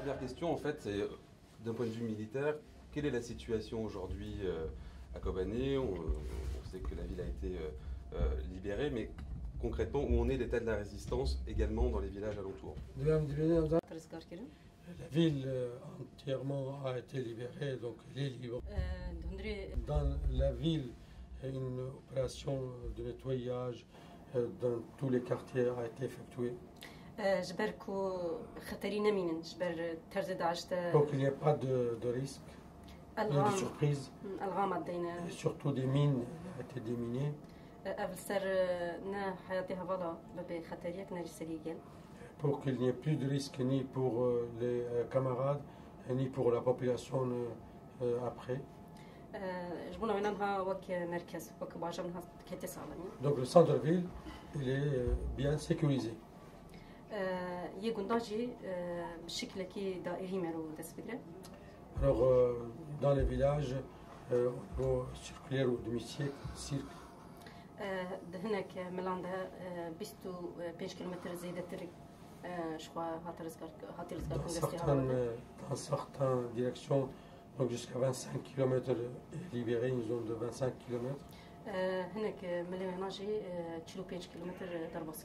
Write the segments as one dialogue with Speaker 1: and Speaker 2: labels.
Speaker 1: Première question, en fait, c'est d'un point de vue militaire, quelle est la situation aujourd'hui à Kobané? On sait que la ville a été libérée, mais concrètement, où en est l'état de la résistance également dans les villages alentours?
Speaker 2: La ville entièrement a été libérée, donc elle est libre. Dans la ville, une opération de nettoyage dans tous les quartiers a été effectuée. Pour qu'il n'y ait pas de risque, de surprise, et surtout des mines ont été déminées. Pour qu'il n'y ait plus de risque ni pour les camarades, ni pour la population après. Donc le centre-ville, il est bien sécurisé. Alors dans les villages, au niveau circulaire ou demi-cercle, dans certaines directions, donc jusqu'à 25 km est libérée, une zone de 25 km.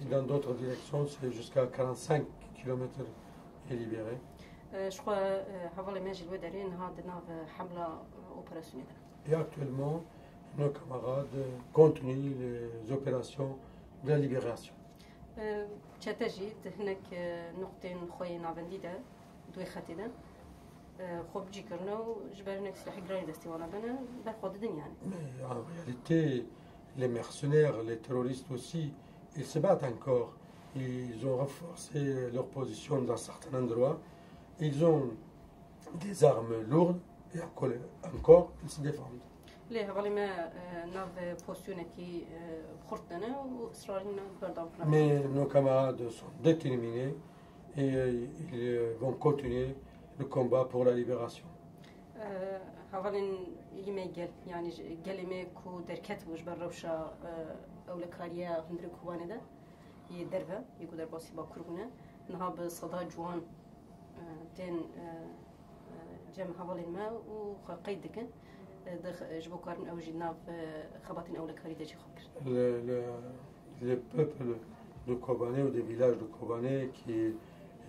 Speaker 2: Et dans d'autres directions, c'est jusqu'à 45 km est libéré. Et actuellement, nos camarades continuent les opérations de la libération. Mais en réalité, les mercenaires, les terroristes aussi, ils se battent encore. Ils ont renforcé leur position dans certains endroits. Ils ont des armes lourdes et encore ils se défendent. Mais nos camarades sont déterminés et ils vont continuer le combat pour la libération. Le peuple de Kobané ou des villages de Kobané qui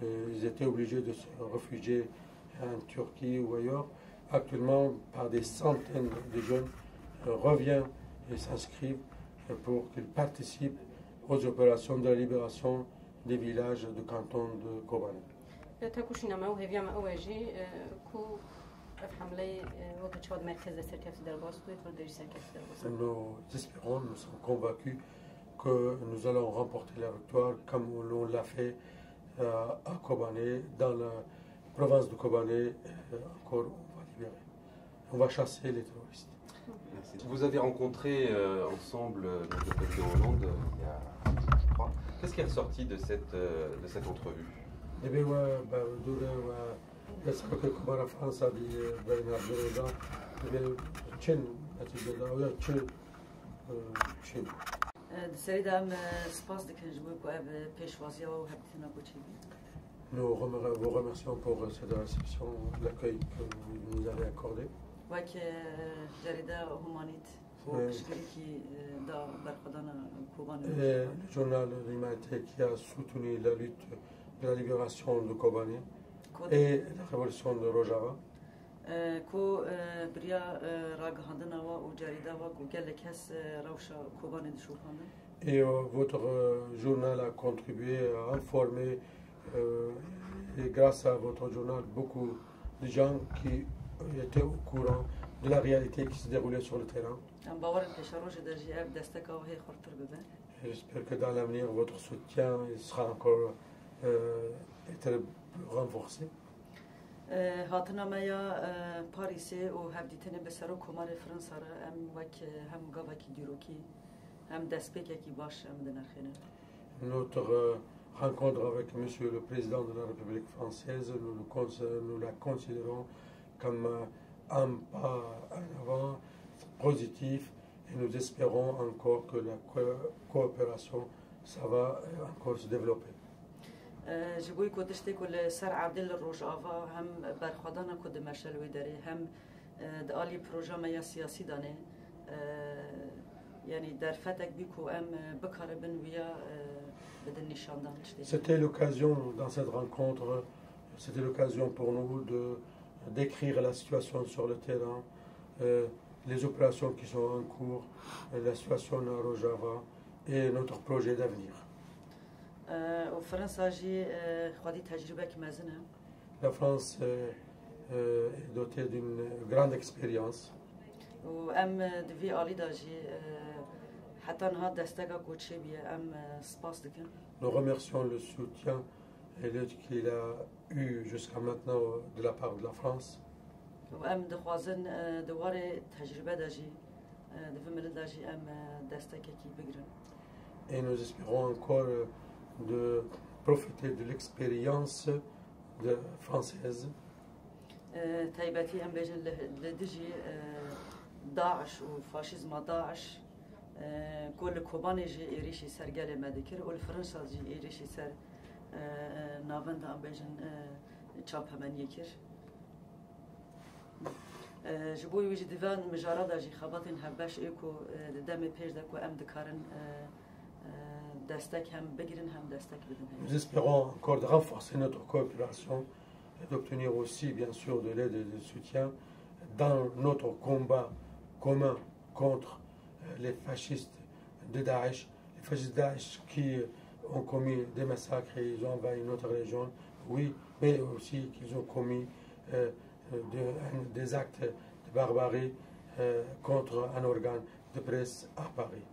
Speaker 2: ils étaient obligés de se réfugier en Turquie ou ailleurs, actuellement par des centaines de jeunes reviennent et s'inscrivent pour qu'ils participent aux opérations de la libération des villages du canton de Kobané. Nous espérons, nous sommes convaincus que nous allons remporter la victoire comme on l'a fait à Kobané, dans la province de Kobané. Encore on va libérer, on va chasser les terroristes.
Speaker 1: Merci. Vous avez rencontré ensemble donc, le président Hollande il y a, je crois. Qu'est-ce qui est ressorti de cette entrevue?
Speaker 2: Nous vous remercions pour cette réception, l'accueil que vous nous avez accordé. Le journal de l'Humanité qui a soutenu la lutte de la libération de Kobané et la révolution de Rojava. Et votre journal a contribué à informer, et grâce à votre journal, beaucoup de gens qui étaient au courant de la réalité qui se déroulait sur le terrain. J'espère que dans l'avenir, votre soutien sera encore renforcé. Notre rencontre avec Monsieur le Président de la République française, nous la considérons comme un pas en avant positif et nous espérons encore que la coopération, ça va encore se développer.
Speaker 3: جبوی کودشتی کل سر عبدال روجاوا هم برخوادانا کود مشلوی داره هم دالی پروژه میا سیاسی دانه یعنی در فتک بیکو ام بکاربن ویا بدن نشاندان.
Speaker 2: C'était l'occasion dans cette rencontre, c'était l'occasion pour nous de décrire la situation sur le terrain, les opérations qui sont en cours, la situation à Rojava et notre projet d'avenir. La France est dotée d'une grande expérience. Nous remercions le soutien et l'aide qu'il a eu jusqu'à maintenant de la part de la France. Et nous espérons encore de profiter de l'expérience française.
Speaker 3: داعش وفاشيزم داعش كل كوباني جي إيريشي سر قال ما ذكر والفرنسا جي إيريشي سر نافند أم بيجن تشاب همان يكر جبوي ويجي ديفان مجارة جي خبطين هباش إيكو دم بيج دكو أم دكارن دستك هم بجرن هم دستك بدن.
Speaker 2: Nous espérons encore de renforcer notre coopération et d'obtenir aussi bien sûr de l'aide et du soutien dans notre combat commun contre les fascistes de Daesh, les fascistes de Daesh qui ont commis des massacres et ils ont envahi notre région, oui, mais aussi qu'ils ont commis des actes de barbarie contre un organe de presse à Paris.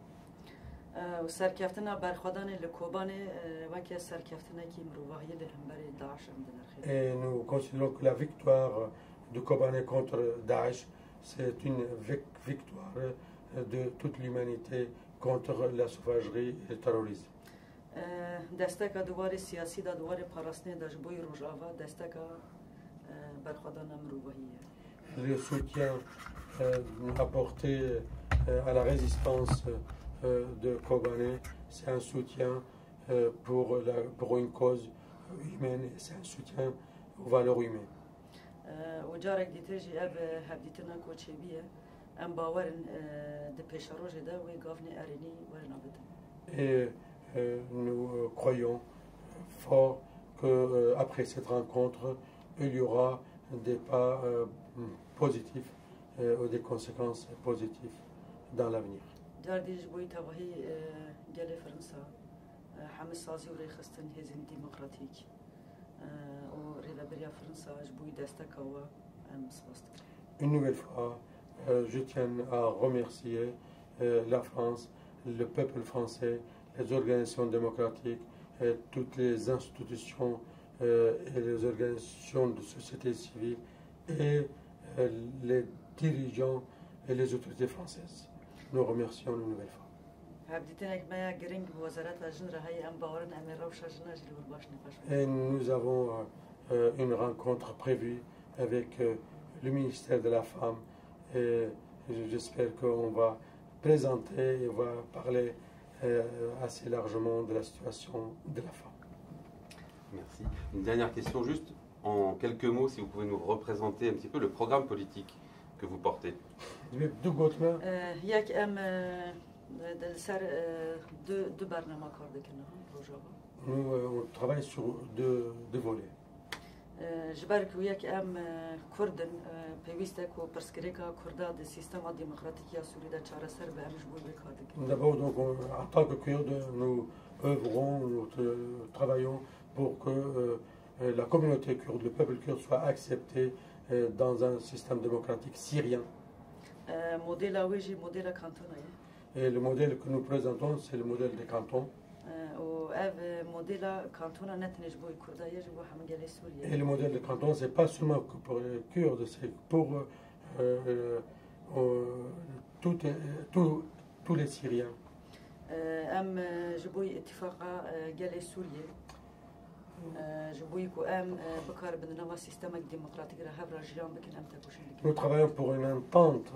Speaker 2: Et nous considérons que la victoire de Kobané contre Daesh, c'est une victoire de toute l'humanité contre la sauvagerie et le terrorisme. Le soutien apporté à la résistance de Kobané, c'est un soutien pour une cause humaine, c'est un soutien aux valeurs humaines.
Speaker 3: وجارك ديتجي أب هبديتنا كوتشيبية أم باورن دبيشاروج ده ويقافني أريني ورنابتن.
Speaker 2: Et nous croyons fort que après cette rencontre, il y aura des pas positifs ou des conséquences positives dans l'avenir.
Speaker 3: جار ديج بوي تبعي جالي فرنسا حمس سازي وريخستن هزين ديمقراطيك.
Speaker 2: Une nouvelle fois, je tiens à remercier la France, le peuple français, les organisations démocratiques, toutes les institutions et les organisations de société civile et les dirigeants et les autorités françaises. Nous remercions une nouvelle fois. Et nous avons une rencontre prévue avec le ministère de la Femme et j'espère qu'on va présenter et on va parler assez largement de la situation de la femme.
Speaker 1: Merci. Une dernière question juste, en quelques mots, si vous pouvez nous représenter un petit peu le programme politique que vous portez.
Speaker 2: Nous on travaille sur deux volets.
Speaker 3: جبرك وياك أم كردن بيوستك وبرسكريكا كردا دي سيستم ديمقراطية سوريا تشارة سربة أمش بول بكادك.
Speaker 2: D'abord, donc, en tant que Kurdes, nous œuvrons, nous travaillons pour que la communauté kurde, le peuple kurde soit accepté dans un système démocratique syrien. Et le modèle que nous présentons, c'est le modèle des cantons. Et le modèle de canton, ce n'est pas seulement pour les Kurdes, c'est pour tous les Syriens. Nous travaillons pour une entente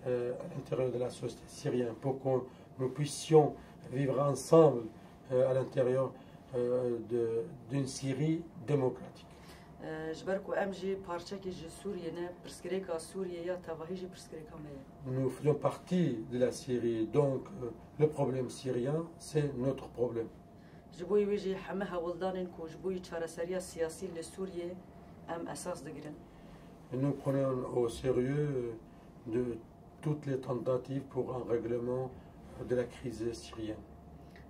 Speaker 2: à l'intérieur de la société syrienne pour que nous puissions vivre ensemble à l'intérieur d'une Syrie démocratique.
Speaker 3: جبركو امجي بارشاكي جي سوريا نا برسكريكا سوريا يا تavaهيجي برسكريكا مي
Speaker 2: Nous faisons partie de la Syrie, donc le problème syrien, c'est notre problème.
Speaker 3: جبوي ويجي حمها ولدانن كو جبوي تشارسريا سياسي لسوريا ام اساس دغرن
Speaker 2: Et nous prenons au sérieux de toutes les tentatives pour un règlement de la crise syrienne.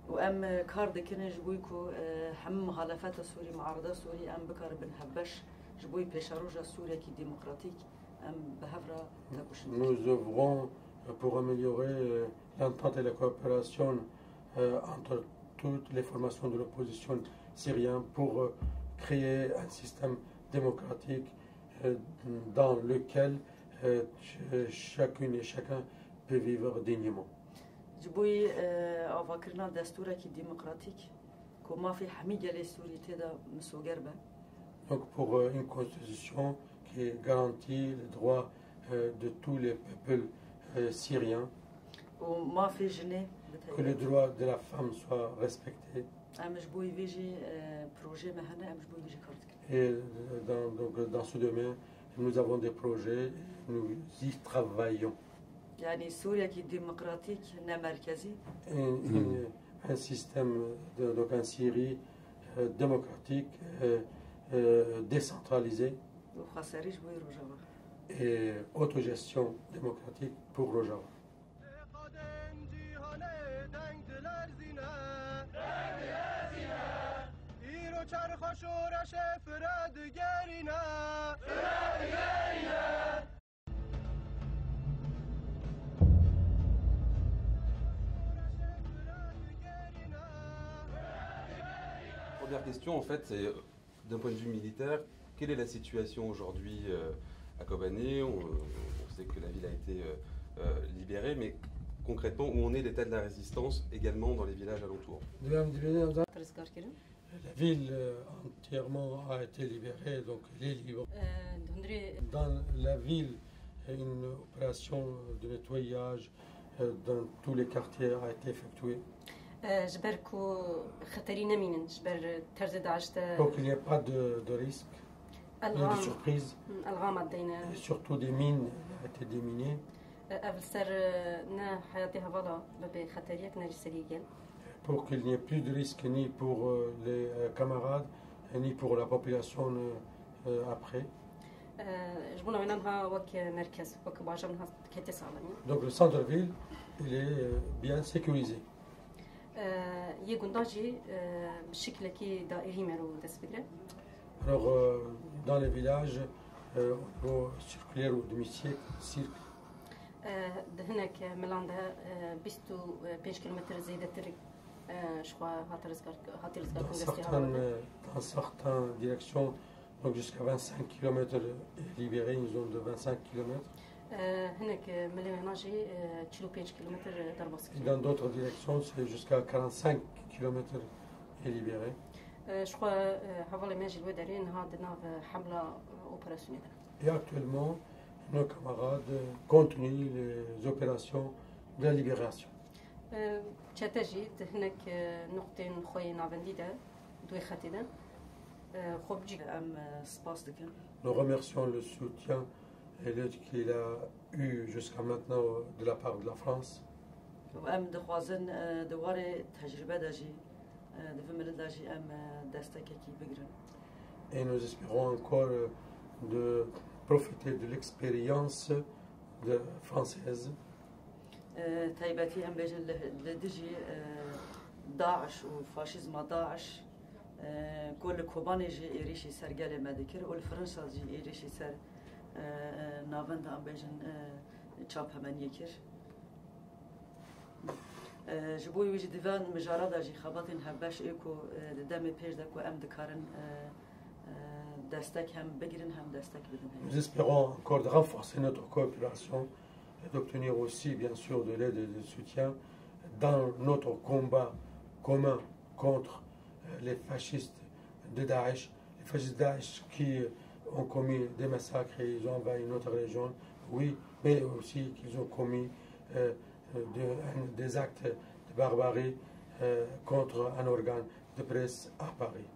Speaker 3: وام كار دكن جبوي كو حم مخالفات سوري معارضه سوري ام بكار بن حبش جبوي بيشاروجا سوريا كي ديمقراطيك ام بهفرا تاكوش
Speaker 2: Nous œuvrons pour améliorer l'entente et la coopération entre toutes les formations de l'opposition syrienne pour créer un système démocratique dans lequel chacune et chacun peut vivre dignement.
Speaker 3: جبوي افكرنا دستورا كي ديمقراطيك كو ما في حميجه لسوريا تدا مسوغربه
Speaker 2: Donc pour une constitution qui garantit les droits de tous les peuples syriens,
Speaker 3: وما في جنيه
Speaker 2: que les droits de la femme soient respectés.
Speaker 3: ام جبوي فيجي بروجي مهنا ام جبوي فيجي كارتك
Speaker 2: Et dans ce domaine, nous avons des projets, nous y travaillons.
Speaker 3: يعني سوريا كي ديمقراطيك نا مركزي
Speaker 2: Un système, donc en Syrie démocratique, décentralisé
Speaker 3: وخساري جبوي روجاوا
Speaker 2: et autogestion démocratique pour Rojava.
Speaker 1: Première question, en fait, c'est d'un point de vue militaire, quelle est la situation aujourd'hui à Kobané? On sait que la ville a été libérée, mais concrètement, où en est l'état de la résistance également dans les villages alentours?
Speaker 2: La ville entièrement a été libérée, donc elle est libre. Dans la ville, une opération de nettoyage dans tous les quartiers a été effectuée.
Speaker 4: جبركو خطري نمينن جبر ترز داشته
Speaker 2: Donc il n'y a pas de risque, de surprise.
Speaker 4: الغام عدينا
Speaker 2: Et surtout des mines ont été déminées
Speaker 4: قبل سر نا حياتي هفلا ببي خطريك نجي سريجل
Speaker 2: pour qu'il n'y ait plus de risque ni pour les camarades ni pour la population après.
Speaker 4: جبونا وينها وك مركز وك باجا منها كيتي صالني
Speaker 2: Donc le centre-ville, il est bien sécurisé.
Speaker 4: يقنداجي بشكل كي دائري مرو دس فكره
Speaker 2: Alors dans les villages, au niveau circulaire ou demi-cercle,
Speaker 4: هناك ملاندا بيستو 5 كيلومتر زيادة ترك شخوا هاتي رزقار
Speaker 2: dans certaines directions, donc jusqu'à 25 km est libérée, une zone de 25 km.
Speaker 4: هناك مليوناجي تشيلو 5 كيلومتر درباسك
Speaker 2: Dans d'autres directions, c'est jusqu'à 45 km est libéré.
Speaker 4: شخوا حوالي ماجي الودارين هادنا حملة اوبراسيونيل
Speaker 2: Et actuellement, nos camarades continuent les opérations de la libération.
Speaker 4: تشاتاجي هناك نقطين خوي نافنديدا دوي خاتيدا خوب جي
Speaker 3: ام سباس دكن
Speaker 2: Nous remercions le soutien et l'aide qu'il a eu jusqu'à maintenant de la part de la France.
Speaker 3: وام دخوازن دواره تجربه داجي دفمل داجي ام دستك كي بگرن
Speaker 2: Et nous espérons encore de profiter de l'expérience française.
Speaker 3: تايباتي ام بيجن لدجي داعش وفاشيزم داعش كل كوباني جي ايريشي سرقال مادكر والفرنسا جي ايريشي سر نافند ام بيجن تشاب همان يكر جبوي ويجي ديفان مجارة جي خبطين هباش ايكو دامي بيج داكو ام دكارن دستك هم بگرن هم دستك بدن.
Speaker 2: Nous espérons encore de renforcer notre coopération et d'obtenir aussi bien sûr de l'aide et du soutien dans notre combat commun contre les fascistes de Daesh. Les fascistes de Daesh qui ont commis des massacres et ils ont envahi notre région, oui, mais aussi qu'ils ont commis des actes de barbarie contre un organe de presse à Paris.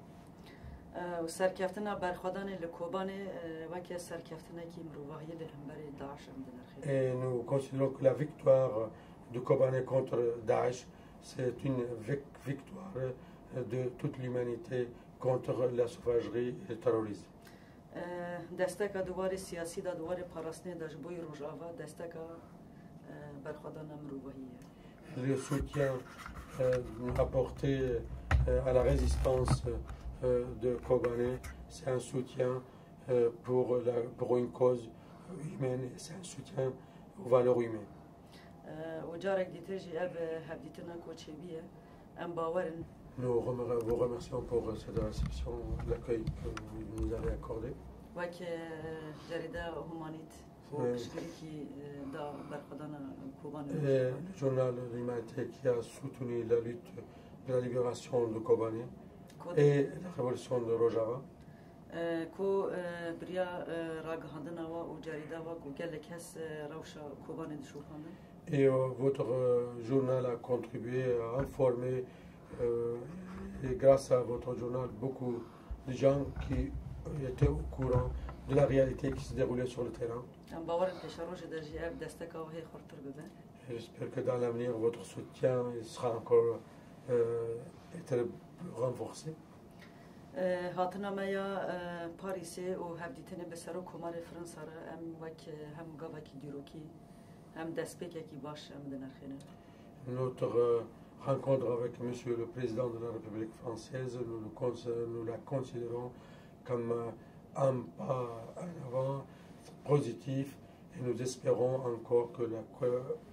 Speaker 3: سرکفتنا برخوادان لکوبانه وکی سرکفتنا کی مروایی لهمبر داعش هم
Speaker 2: Et nous considérons que la victoire de Kobané contre Daesh, c'est une victoire de toute l'humanité contre la sauvagerie et le terrorisme.
Speaker 3: دستک دوار سیاسی دا دوار پاراسنه داش بوی روجاوا دستک برخوادان مرواییه.
Speaker 2: Le soutien apporté à la résistance de Kobané, c'est un soutien pour une cause humaine, c'est un soutien aux valeurs humaines.
Speaker 3: وجارك ديتجي اب هبديتنا كوتشيبيه ام باورن.
Speaker 2: Nous vous remercions pour cette réception, l'accueil que vous nous avez accordé.
Speaker 3: وك جريده هومانيت وبشكركي دا برخدان كوبان.
Speaker 2: Le journal de l'Humanité qui a soutenu la lutte de la libération de Kobané et la révolution de Rojava.
Speaker 3: كو بريا راغهندنا وجريده وقال هس روشا كوبان دشوفانا.
Speaker 2: Et votre journal a contribué à informer, et grâce à votre journal, beaucoup de gens qui étaient au courant de la réalité qui se déroulait sur le terrain. J'espère que dans l'avenir, votre soutien sera encore renforcé.
Speaker 3: هاتنا مايا باريسي و هبديتنا بسرو كومار فرنسا ام وك هم غاوكي ديروكي هم دسبيكي باش ام دنرخينا.
Speaker 2: Notre rencontre avec Monsieur le Président de la République française, nous la considérons comme un pas en avant positif et nous espérons encore que la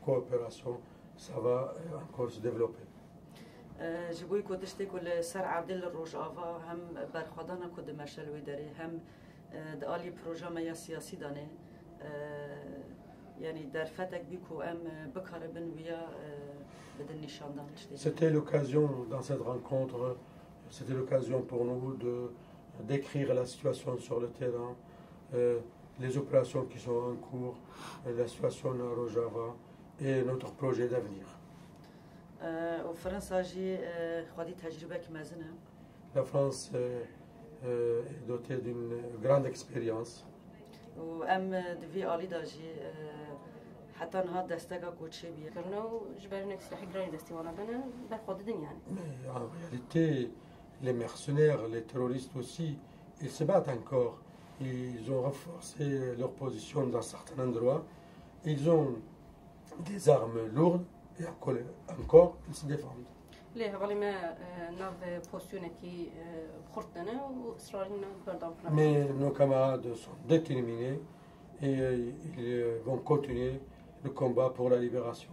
Speaker 2: coopération, ça va encore se développer.
Speaker 3: جبوي كودشتي كل سر عبد الروجافا هم برخدانا كود مشلوي داري هم دالي بروجا ما سياسي دانه يعني در فتك بيكو ام بكاربن ويا بدن نشاندان.
Speaker 2: C'était l'occasion dans cette rencontre, c'était l'occasion pour nous de décrire la situation sur le terrain, les opérations qui sont en cours, la situation à Rojava et notre projet d'avenir. La France est dotée d'une grande expérience.
Speaker 3: حتى نهار دستگاه کوچه بیه.
Speaker 4: كرنا جبرنا سلاح جراني دستيوانا بنا بخود الدنيا يعني.
Speaker 2: Mais en réalité, les mercenaires, les terroristes aussi, ils se battent encore. Ils ont renforcé leur position dans certains endroits. Ils ont des armes lourdes et encore ils se défendent.
Speaker 4: ليه غالي ما ناف بوستيونكي خرطنا وإسرائيلنا بردام.
Speaker 2: Mais nos camarades sont déterminés et ils vont continuer le combat pour la libération.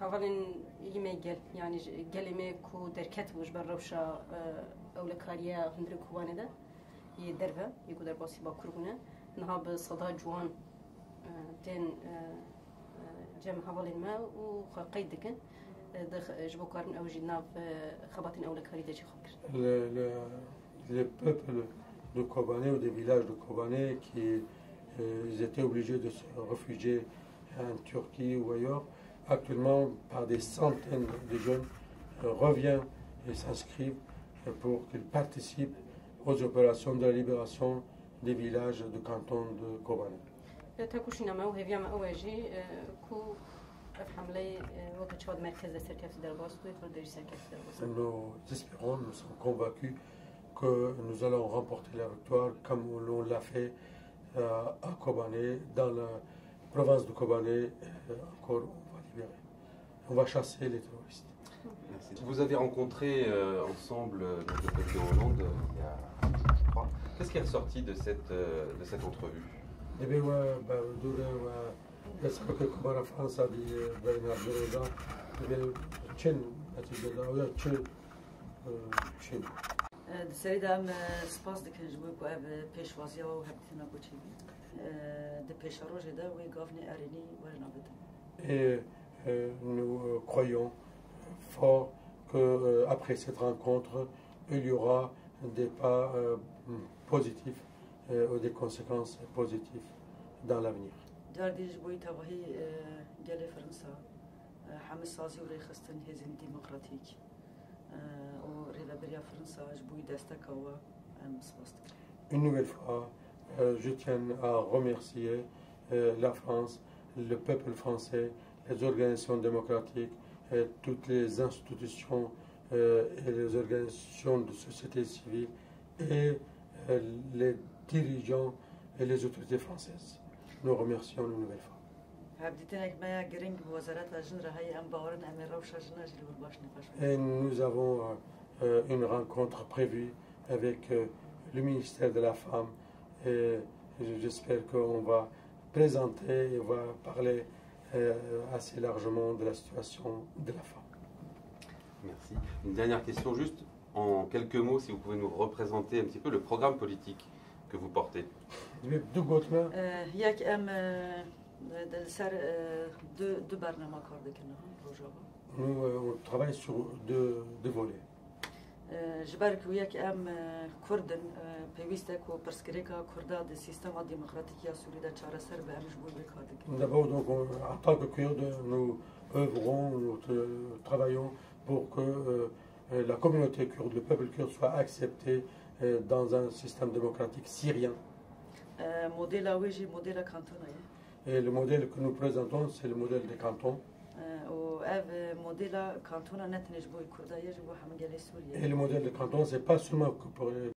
Speaker 4: هغالين يجي قال يعني قال ما كو دركت وش بروشة أول كاريا هندري كوانه ده يدربه يقول درباسي باكرونا نهاب صدا جوان تين جمع هغالين ما وقيد دكن جبو كارن أو جناب خباتين أول كاري ده خبر.
Speaker 2: Le peuple de Kobané ou des villages de Kobané qui ils étaient obligés de se réfugier en Turquie ou ailleurs. Actuellement, par des centaines de jeunes reviennent et s'inscrivent pour qu'ils participent aux opérations de la libération des villages du canton de Kobané. Nous espérons, nous sommes convaincus que nous allons remporter la victoire comme on l'a fait à Kobané, dans la province de Kobané, encore on va libérer. On va chasser les terroristes.
Speaker 1: Merci. Vous avez rencontré ensemble donc, le président Hollande il y a, je crois. Qu'est-ce qui est ressorti de cette entrevue?
Speaker 3: سری دام سپاس دکن جبوی کو اب پیشوازی و هبتنا کوچی de pécharoge et d'eux, oui, governor Arini,
Speaker 2: et nous croyons fort qu'après cette rencontre, il y aura des pas positifs ou des conséquences positives dans l'avenir.
Speaker 3: بريا فرنسا جبوي دستكوا ام سباست.
Speaker 2: Une nouvelle fois, je tiens à remercier la France, le peuple français, les organisations démocratiques, toutes les institutions et les organisations de société civile et les dirigeants et les autorités françaises. Nous remercions une nouvelle fois. Et nous avons une rencontre prévue avec le ministère de la Femme et j'espère qu'on va présenter et on va parler assez largement de la situation de la femme.
Speaker 1: Merci. Une dernière question juste, en quelques mots, si vous pouvez nous représenter un petit peu le programme politique que vous portez.
Speaker 2: Nous on travaille sur deux volets.
Speaker 3: جبارك وياك ام كردن بيويستك وبرسكريكا كردا دي سيستم ديمقراطية سوريا تشارة سر بامش بول بكادك.
Speaker 2: D'abord, donc, en tant que Kurdes, nous œuvrons, nous travaillons pour que la communauté kurde, le peuple kurde soit accepté dans un système démocratique syrien.
Speaker 3: موديلا ويجي موديلا كانتونا.
Speaker 2: Et le modèle que nous présentons, c'est le modèle des cantons. Et le modèle de canton, ce n'est pas seulement que pour